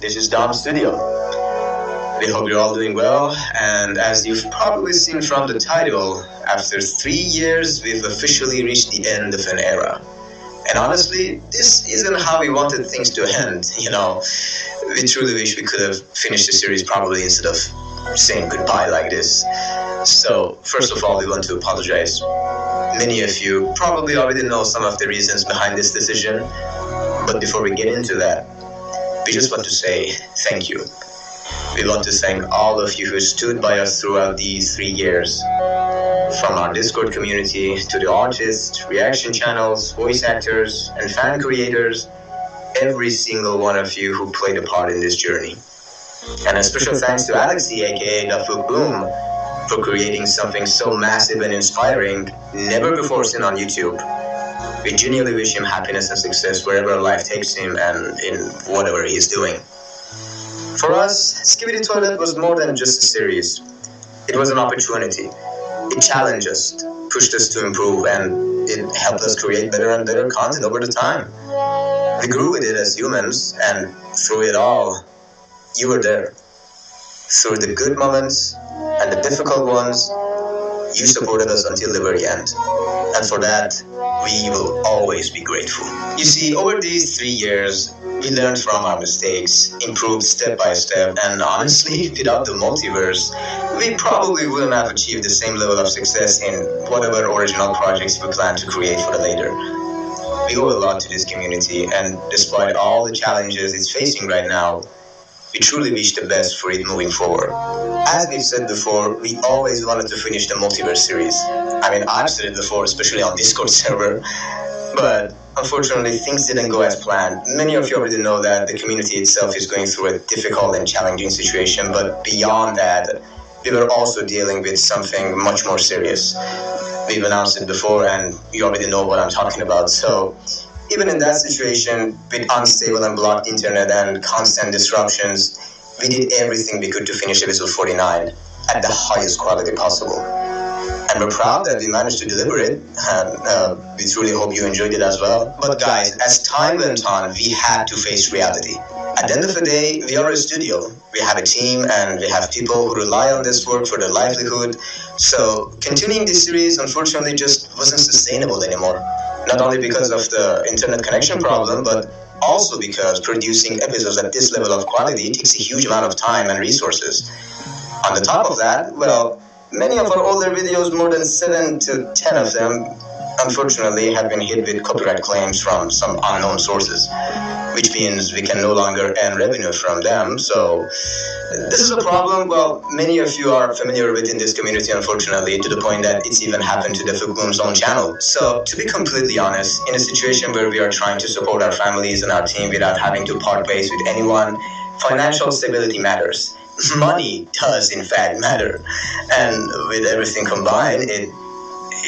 This is Dom Studio. We hope you're all doing well, and as you've probably seen from the title, after 3 years, we've officially reached the end of an era. And honestly, this isn't how we wanted things to end, We truly wish we could have finished the series probably instead of saying goodbye like this. So, first of all, we want to apologize. Many of you probably already know some of the reasons behind this decision, but before we get into that, we just want to say thank you. We want to thank all of you who stood by us throughout these 3 years. From our Discord community to the artists, reaction channels, voice actors, and fan creators, every single one of you who played a part in this journey. And a special thanks to Alexi, aka Dafuk Bloom, for creating something so massive and inspiring, never before seen on YouTube. We genuinely wish him happiness and success wherever life takes him and in whatever he is doing. For us, Skibidi Toilet was more than just a series. It was an opportunity. It challenged us, pushed us to improve, and it helped us create better and better content over the time. We grew with it as humans, and through it all, you were there. Through the good moments and the difficult ones, you supported us until the very end. And for that, we will always be grateful. You see, over these 3 years, we learned from our mistakes, improved step by step, and honestly, without the multiverse, we probably wouldn't have achieved the same level of success in whatever original projects we plan to create for the later. We owe a lot to this community, and despite all the challenges it's facing right now, we truly wish the best for it moving forward. As we've said before, we always wanted to finish the multiverse series. I mean, I've said it before, especially on Discord server, but unfortunately, things didn't go as planned. Many of you already know that the community itself is going through a difficult and challenging situation, but beyond that, we were also dealing with something much more serious. We've announced it before, and you already know what I'm talking about. So, even in that situation, with unstable and blocked internet and constant disruptions, we did everything we could to finish episode 49 at the highest quality possible. And we're proud that we managed to deliver it, and we truly hope you enjoyed it as well. But guys, as time went on, we had to face reality. At the end of the day, we are a studio. We have a team, and we have people who rely on this work for their livelihood. So continuing this series, unfortunately, just wasn't sustainable anymore. Not only because of the internet connection problem, but also because producing episodes at this level of quality takes a huge amount of time and resources. On the top of that, well, many of our older videos, more than 7 to 10 of them, unfortunately have been hit with copyright claims from some unknown sources, which means we can no longer earn revenue from them. So this is a problem, well, many of you are familiar with in this community, unfortunately, to the point that it's even happened to the Fukbloom's own channel. So to be completely honest, in a situation where we are trying to support our families and our team without having to part ways with anyone, financial stability matters. Money does in fact matter, and with everything combined,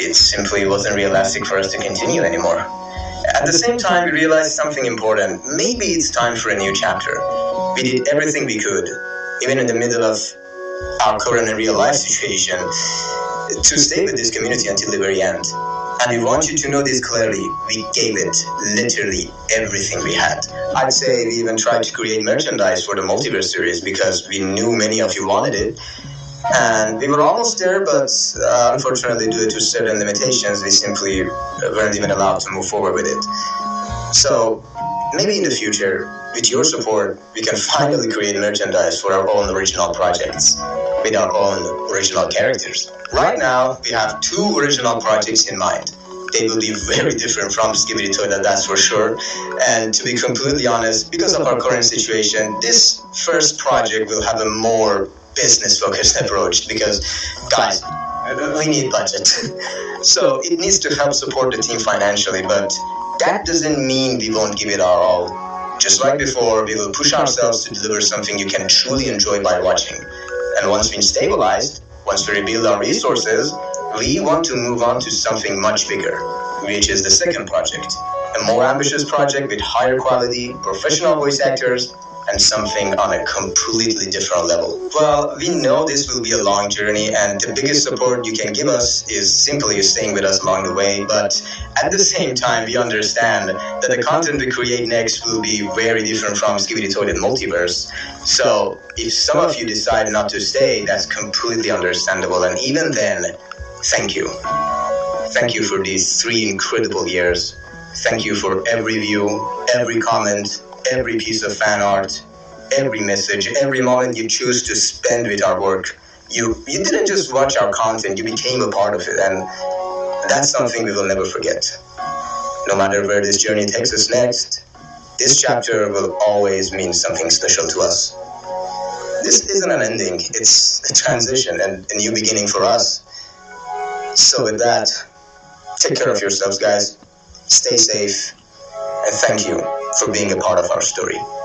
it simply wasn't realistic for us to continue anymore. At the same time, we realized something important. Maybe it's time for a new chapter. We did everything we could, even in the middle of our current and real life situation, to stay with this community until the very end. And we want you to know this clearly. We gave it literally everything we had. I'd say we even tried to create merchandise for the Multiverse series because we knew many of you wanted it. And we were almost there, but unfortunately, due to certain limitations, we simply weren't even allowed to move forward with it. So maybe in the future, with your support, we can finally create merchandise for our own original projects with our own original characters. Right now, we have 2 original projects in mind. They will be very different from Skibidi Toilet, that's for sure. And to be completely honest, because of our current situation, this first project will have a more business-focused approach because, guys, we need budget. So it needs to help support the team financially, but that doesn't mean we won't give it our all. Just like before, we will push ourselves to deliver something you can truly enjoy by watching. And once we've stabilized, once we rebuild our resources, we want to move on to something much bigger, which is the second project. A more ambitious project with higher quality, professional voice actors, and something on a completely different level. Well, we know this will be a long journey, and the biggest support you can give us is simply staying with us along the way. But at the same time, we understand that the content we create next will be very different from Skibidi Toilet Multiverse. So, if some of you decide not to stay, that's completely understandable. And even then, thank you. Thank you for these 3 incredible years. Thank you for every view, every comment, every piece of fan art, every message, every moment you choose to spend with our work. You didn't just watch our content, you became a part of it, and that's something we will never forget. No matter where this journey takes us next, this chapter will always mean something special to us. This isn't an ending, it's a transition and a new beginning for us. So with that, take care of yourselves, guys. Stay safe, and thank you for being a part of our story.